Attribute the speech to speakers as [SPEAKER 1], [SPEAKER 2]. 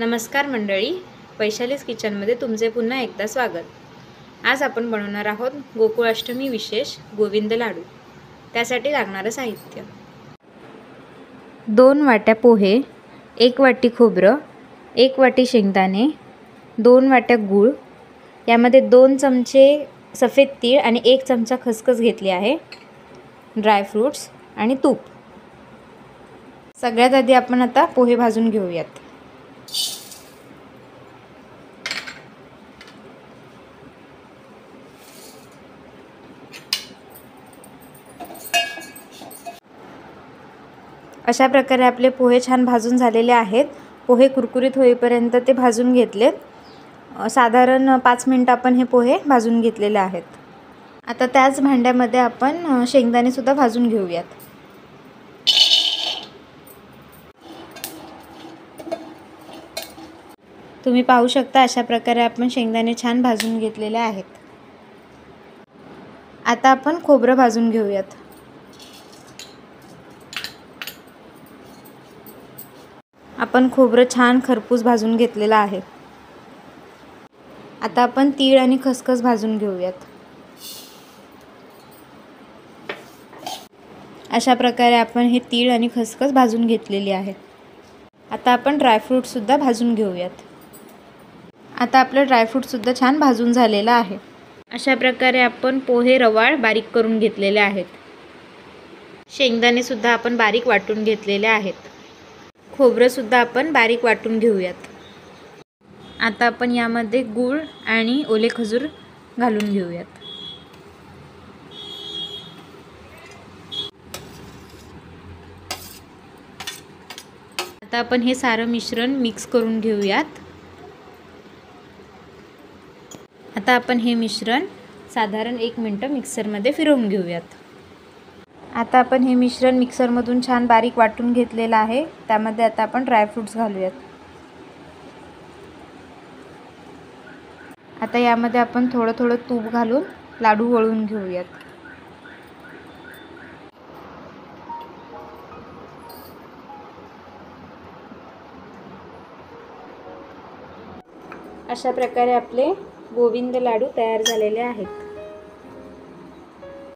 [SPEAKER 1] नमस्कार मंडळी, वैशालीज किचनमध्ये तुमचे पुन्हा एकदा स्वागत। आज आपण बनवणार आहोत गोकुळाष्टमी विशेष गोविंद लाडू। त्यासाठी लागणारे साहित्य: 2 वाट्या पोहे, 1 वाटी खोबरं, 1 वाटी शेंगदाणे, 2 वाट्या गूळ, यामध्ये 2 चमचे सफेद तीळ आणि 1 चमचा खसखस घेतली आहे, ड्रायफ्रूट्स आणि तूप। सगळ्यात आधी आपण आता पोहे भाजून घेऊयात। अशा प्रकारे आपले पोहे छान भाजून झालेले आहेत। पोहे कुरकुरीत होईपर्यंत ते भाजून घेतलेत। साधारण 5 मिनिट आपण हे पोहे भाजून घेतलेले आहेत। आता त्याच भांड्यामध्ये आपण शेंगदाणे सुद्धा भाजून घेऊयात। तुम्ही पाहू शकता अशा प्रकारे आपण शेंगदाणे छान भाजून घेतलेले आहेत। आता आपण खोबरं भाजून घेऊयात। आपण खोबरं छान खरपूस भाजून घेतलेलं आहे। आता आपण तीळ आणि खसखस भाजून घेऊयात। अशा प्रकारे आपण हे तीळ आणि खसखस भाजून घेतलेली आहे। आता आपण ड्रायफ्रूट सुद्धा भाजून घेऊयात। आता आपलं ड्रायफ्रूट सुद्धा छान भाजून झालेलं आहे। अशा प्रकारे आपण पोहे रवाळ बारीक करून घेतलेले आहेत। शेंगदाणे सुद्धा आपण बारीक वाटून घेतलेले आहेत। खोबरं सुद्धा आपण बारीक वाटून घेऊयात। आता आपण यामध्ये गूळ आणि ओले खजूर घालून घेऊयात। आता आपण हे सारं मिश्रण मिक्स करून घेऊयात। आता आपण हे मिश्रण साधारण 1 मिनिट मिक्सरमध्ये फिरवून घेऊयात। आता आपण हे मिश्रण मिक्सरमधून छान बारीक वाटून घेतलेलं आहे। त्यामध्ये आता आपण ड्रायफ्रूट्स घालूयात। आता यामध्ये आपण थोडं तूप घालून लाडू वळून घेऊयात। अशा प्रकारे आपले गोविंद लाडू तयार झालेले आहेत।